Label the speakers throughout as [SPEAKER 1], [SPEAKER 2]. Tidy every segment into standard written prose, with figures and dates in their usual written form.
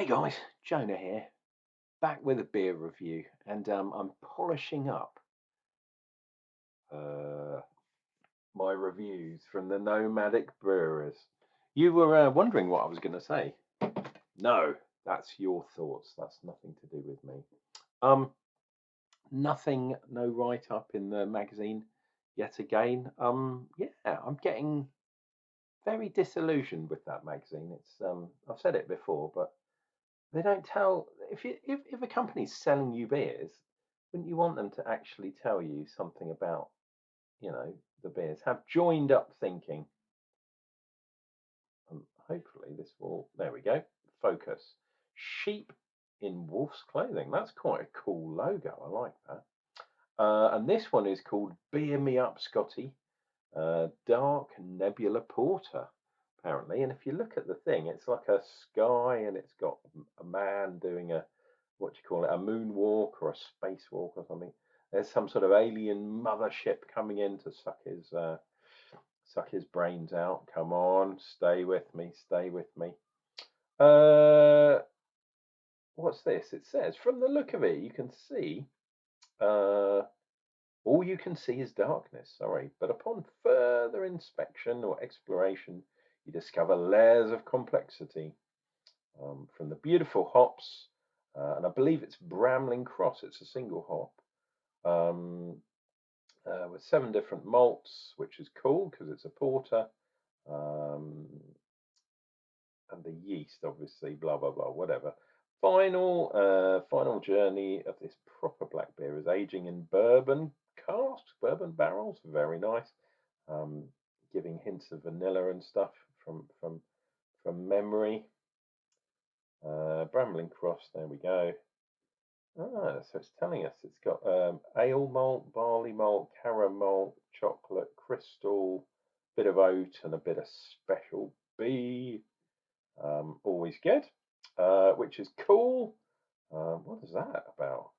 [SPEAKER 1] Hey guys, Jonah here, back with a beer review, and I'm polishing up uh, my reviews from the nomadic brewers. You were wondering what I was going to say. No, that's your thoughts. That's nothing to do with me. Um, Nothing, no write up in the magazine yet again. Yeah, I'm getting very disillusioned with that magazine. It's I've said it before, but they don't tell if a company's selling you beers, wouldn't you want them to actually tell you something about, the beers? Have joined up thinking. And hopefully this will, there we go, focus. Sheep in wolf's clothing. That's quite a cool logo. I like that. And this one is called Beer Me Up Scotty, Dark Nebula Porter, apparently. And if you look at the thing, it's like a sky, and it's got a man doing a, what do you call it, a moonwalk or a spacewalk or something. There's some sort of alien mothership coming in to suck his brains out. Come on, stay with me, stay with me. What's this? It says, from the look of it, you can see, all you can see is darkness, sorry, but upon further inspection or exploration, you discover layers of complexity. From the beautiful hops, and I believe it's Bramling Cross, it's a single hop, with 7 different malts, which is cool because it's a porter, and the yeast, obviously, blah, blah, blah, whatever. Final journey of this proper black beer is aging in bourbon casks, bourbon barrels, very nice, giving hints of vanilla and stuff from memory. Bramling Cross, there we go. So it's telling us it's got ale malt, barley malt, caramel, chocolate, crystal, bit of oat, and a bit of special B. Always good, which is cool. What is that about?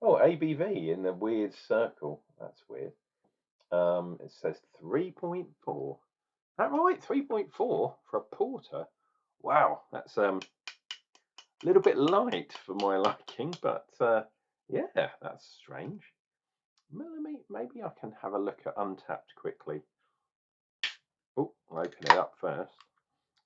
[SPEAKER 1] Oh, ABV in the weird circle. That's weird. It says 3.4. That right? 3.4 for a porter. Wow, that's a little bit light for my liking, but yeah, that's strange. Maybe I can have a look at Untapped quickly. Oh, I'll open it up first.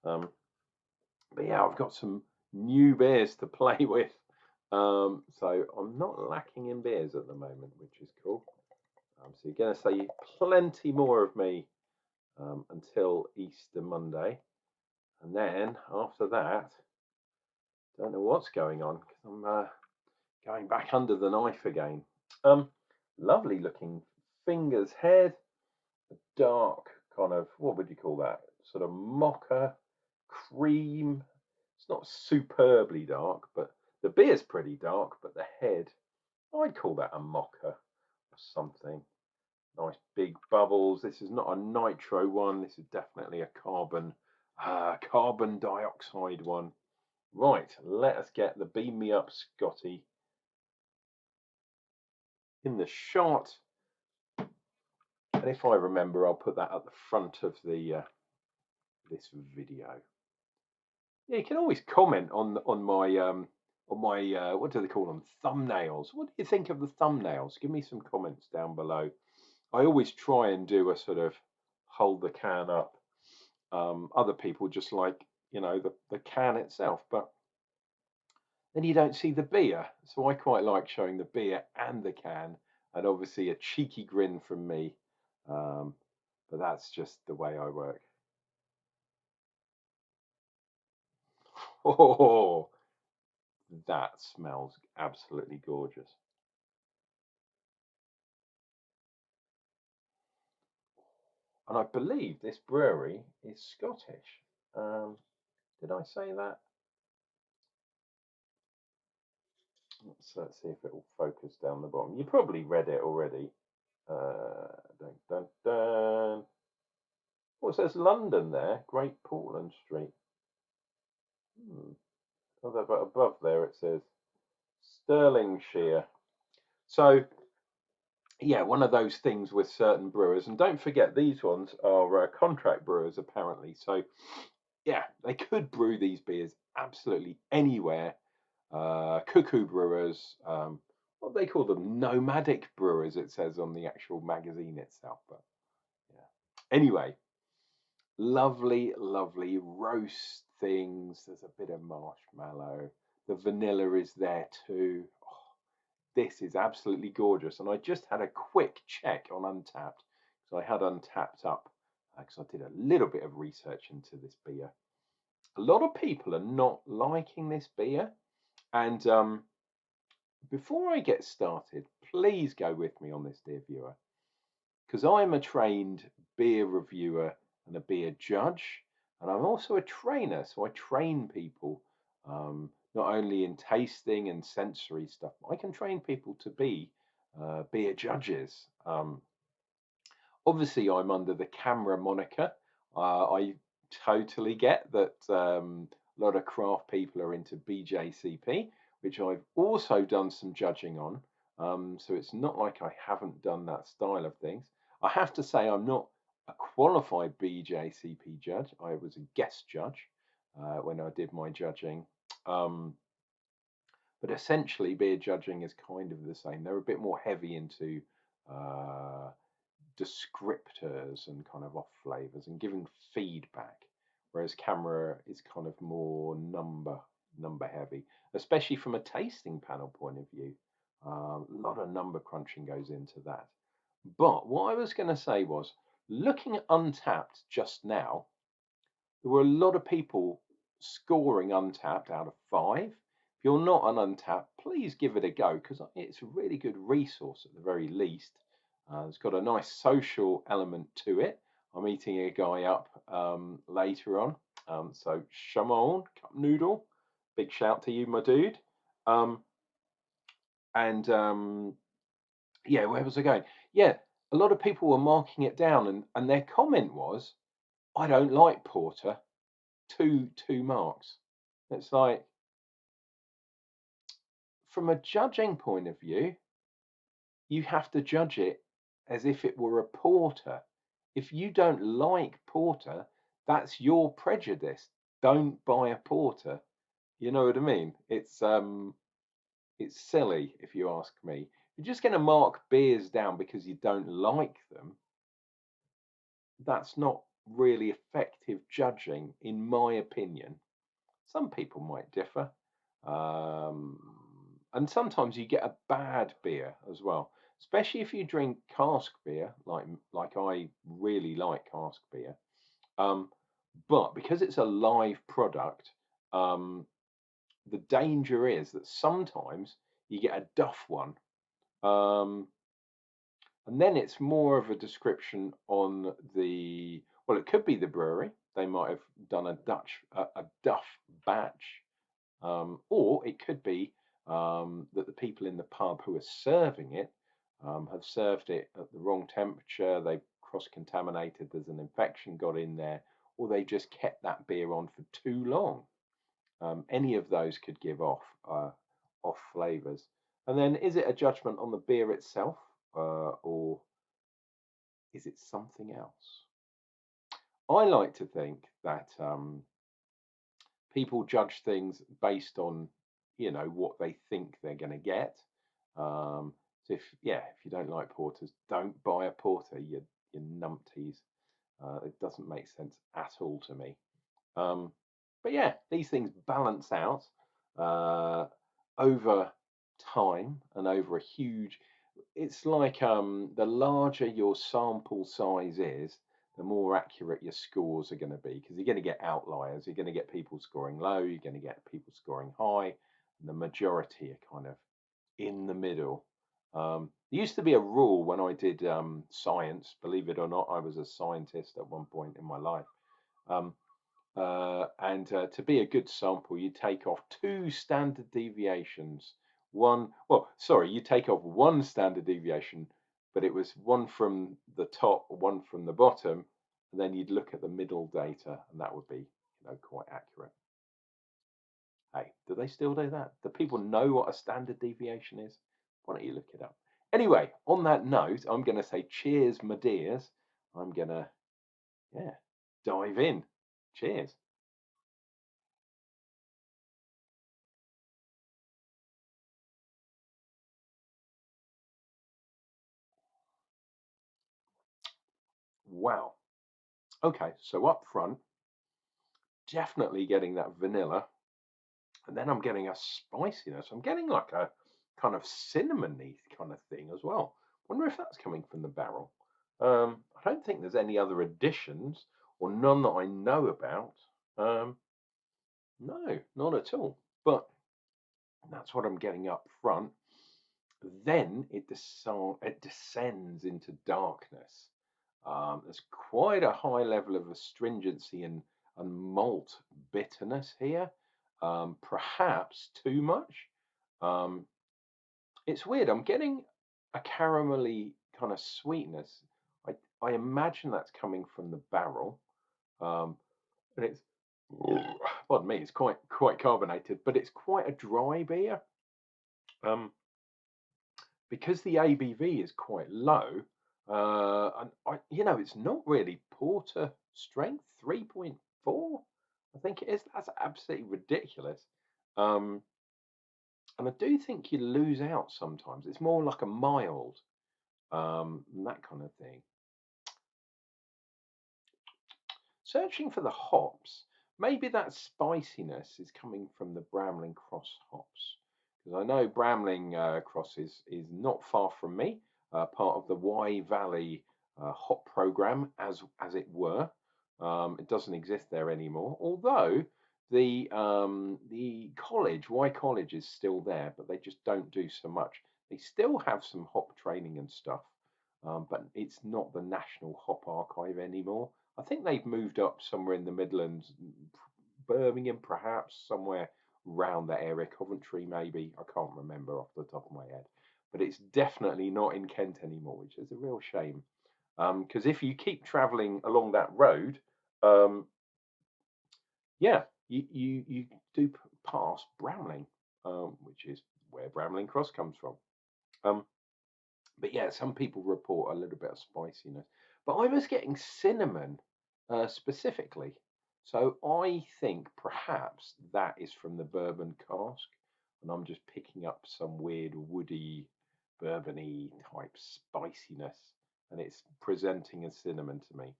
[SPEAKER 1] But yeah, I've got some new beers to play with. So I'm not lacking in beers at the moment, which is cool. So you're going to see plenty more of me until Easter Monday. And then after that, don't know what's going on because I'm going back under the knife again. Lovely looking Finger's Head, a dark kind of, what would you call that? Sort of mocha cream. It's not superbly dark, but the beer's pretty dark, but the head, I'd call that a mocha or something. Nice big bubbles. This is not a nitro one. This is definitely a carbon dioxide one. Right, let us get the Beam Me Up Scotty in the shot. And if I remember, I'll put that at the front of the this video. Yeah, you can always comment on my what do they call them, thumbnails. What do you think of the thumbnails? Give me some comments down below. I always try and do a sort of hold the can up. Other people just like, the can itself, but then you don't see the beer. So I quite like showing the beer and the can, and obviously a cheeky grin from me. But that's just the way I work. Oh, that smells absolutely gorgeous. And I believe this brewery is Scottish. Did I say that? Let's see if it will focus down the bottom. You probably read it already. Dun, dun, dun. Well, it says London there, Great Portland Street. But above there it says Stirlingshire. So, yeah, one of those things with certain brewers. And don't forget, these ones are contract brewers, apparently. So yeah, they could brew these beers absolutely anywhere. Cuckoo brewers, what do they call them? Nomadic brewers, it says on the actual magazine itself. But yeah. Anyway, lovely, lovely roast things. There's a bit of marshmallow. The vanilla is there too. Oh, this is absolutely gorgeous. And I just had a quick check on Untapped. So I had Untapped up because I did a little bit of research into this beer. A lot of people are not liking this beer. And before I get started, please go with me on this, dear viewer, because I'm a trained beer reviewer and a beer judge, and I'm also a trainer. So I train people not only in tasting and sensory stuff, but I can train people to be beer judges. Obviously, I'm under the camera moniker. I totally get that a lot of craft people are into BJCP, which I've also done some judging on. So it's not like I haven't done that style of things. I have to say I'm not a qualified BJCP judge. I was a guest judge when I did my judging. But essentially, beer judging is kind of the same. They're a bit more heavy into uh, descriptors and kind of off flavors and giving feedback, whereas camera is kind of more number heavy, especially from a tasting panel point of view. A lot of number crunching goes into that. But what I was going to say was, looking at Untapped just now, there were a lot of people scoring Untapped out of 5. If you're not on Untapped, please give it a go because it's a really good resource at the very least. It's got a nice social element to it. I'm eating a guy up later on. So Shimon, Cup Noodle, big shout to you, my dude. And yeah, where was I going? Yeah, a lot of people were marking it down, and their comment was, "I don't like porter." Two marks. It's like, from a judging point of view, you have to judge it as if it were a porter. If you don't like porter, that's your prejudice. Don't buy a porter. You know what I mean? It's silly if you ask me. You're just going to mark beers down because you don't like them. That's not really effective judging, in my opinion. Some people might differ. Um, and sometimes you get a bad beer as well, especially if you drink cask beer, like I really like cask beer. But because it's a live product, the danger is that sometimes you get a duff one. And then it's more of a description on the, well, it could be the brewery. They might have done a duff batch, or it could be that the people in the pub who are serving it have served it at the wrong temperature. They've cross-contaminated. There's an infection got in there, or they just kept that beer on for too long. Any of those could give off flavors. And then, is it a judgment on the beer itself, or is it something else? I like to think that people judge things based on, what they think they're going to get. So if you don't like porters, don't buy a porter. You numpties. It doesn't make sense at all to me. But yeah, these things balance out over time and over a huge. It's like the larger your sample size is, the more accurate your scores are going to be, because you're going to get outliers. You're going to get people scoring low. You're going to get people scoring high, and the majority are kind of in the middle. There used to be a rule when I did science. Believe it or not, I was a scientist at one point in my life. And to be a good sample, you take off 2 standard deviations. You take off 1 standard deviation, but it was 1 from the top, 1 from the bottom, and then you'd look at the middle data, and that would be, quite accurate. Hey, do they still do that? Do people know what a standard deviation is? Why don't you look it up? Anyway, on that note, I'm going to say cheers, my dears. I'm going to, dive in. Cheers. Wow. Okay, so up front, definitely getting that vanilla, and then I'm getting a spiciness. I'm getting like a kind of cinnamony kind of thing as well. Wonder if that's coming from the barrel. I don't think there's any other additions, or none that I know about. No, not at all. But that's what I'm getting up front. Then it descends into darkness. There's quite a high level of astringency and malt bitterness here. Perhaps too much. Um, it's weird. I'm getting a caramelly kind of sweetness. I imagine that's coming from the barrel. Um, and it's, pardon me, it's quite carbonated, but it's quite a dry beer. Because the ABV is quite low, and it's not really porter strength, 3.4, I think it is. That's absolutely ridiculous. Um, and I do think you lose out sometimes. It's more like a mild, and that kind of thing. Searching for the hops, maybe that spiciness is coming from the Bramling Cross hops. Because I know Bramling Cross is not far from me, part of the Wye Valley hop program, as it were. It doesn't exist there anymore, although the college, Wye College, is still there, but they just don't do so much. They still have some hop training and stuff, but it's not the National Hop Archive anymore. I think they've moved up somewhere in the Midlands, Birmingham, perhaps somewhere around that area, Coventry maybe. I can't remember off the top of my head, but it's definitely not in Kent anymore, which is a real shame. Because if you keep travelling along that road, um, yeah, you do pass Bramling, which is where Bramling Cross comes from. Um, but yeah, some people report a little bit of spiciness. But I was getting cinnamon specifically. So I think perhaps that is from the bourbon cask. And I'm just picking up some weird woody, bourbony type spiciness. And it's presenting as cinnamon to me.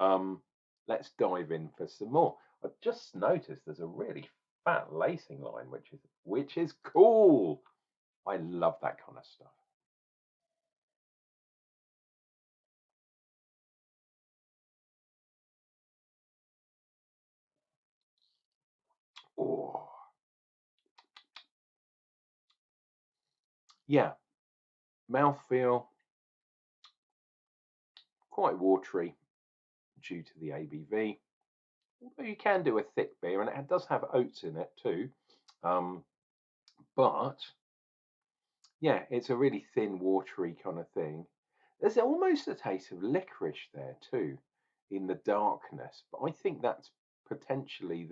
[SPEAKER 1] Um, let's dive in for some more. I've just noticed there's a really fat lacing line, which is cool. I love that kind of stuff. Oh, yeah, mouthfeel quite watery due to the ABV. Although you can do a thick beer, and it does have oats in it too. Um, but yeah, it's a really thin, watery kind of thing. There's almost a taste of licorice there too, in the darkness. But I think that's potentially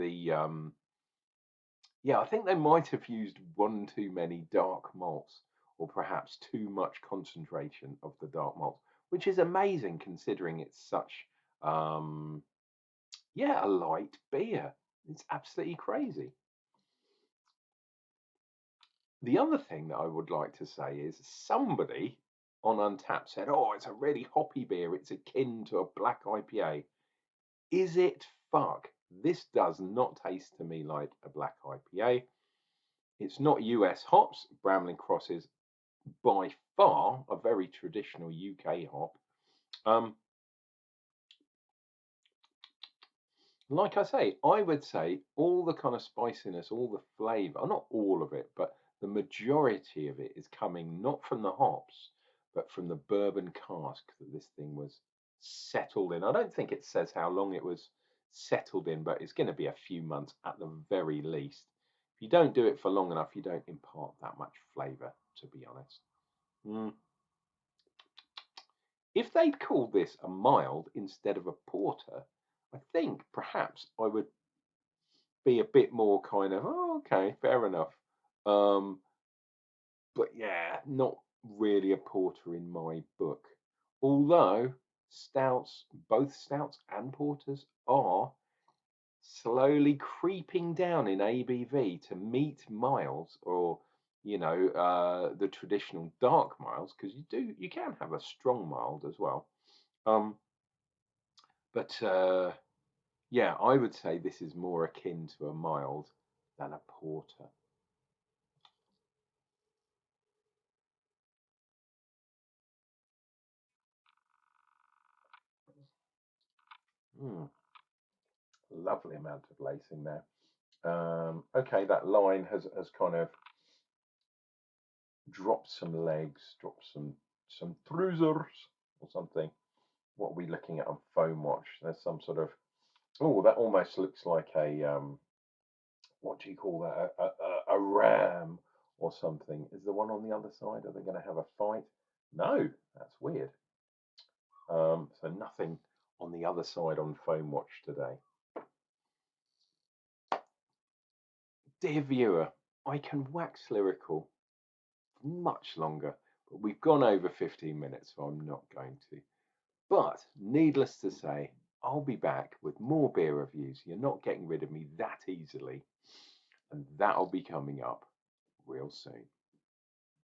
[SPEAKER 1] yeah, I think they might have used one too many dark malts, or perhaps too much concentration of the dark malts, which is amazing considering it's such, yeah, a light beer. It's absolutely crazy. The other thing that I would like to say is somebody on Untapped said, "Oh, it's a really hoppy beer. It's akin to a black IPA." Is it? Fuck. This does not taste to me like a black IPA. It's not US hops. Bramling Cross is by far a very traditional UK hop. Um, like I say, I would say all the kind of spiciness, all the flavour, not all of it, but the majority of it is coming not from the hops, but from the bourbon cask that this thing was settled in. I don't think it says how long it was settled in, but it's going to be a few months at the very least. If you don't do it for long enough, you don't impart that much flavour, to be honest. Mm. If they'd called this a mild instead of a porter, I think perhaps I would be a bit more kind of, oh, okay, fair enough. Um, but yeah, not really a porter in my book. Although stouts, both stouts and porters, are slowly creeping down in ABV to meet miles, or the traditional dark miles, because you can have a strong mild as well. Um, But yeah, I would say this is more akin to a mild than a porter. Lovely amount of lacing there. Okay, that line has kind of dropped some legs, dropped some trousers or something. What are we looking at on foam watch? There's some sort of, oh, that almost looks like a what do you call that? A ram or something. Is the one on the other side? Are they going to have a fight? No, that's weird. So nothing on the other side on foam watch today. Dear viewer, I can wax lyrical much longer, but we've gone over 15 minutes, so I'm not going to. But needless to say, I'll be back with more beer reviews. You're not getting rid of me that easily, and that'll be coming up real soon.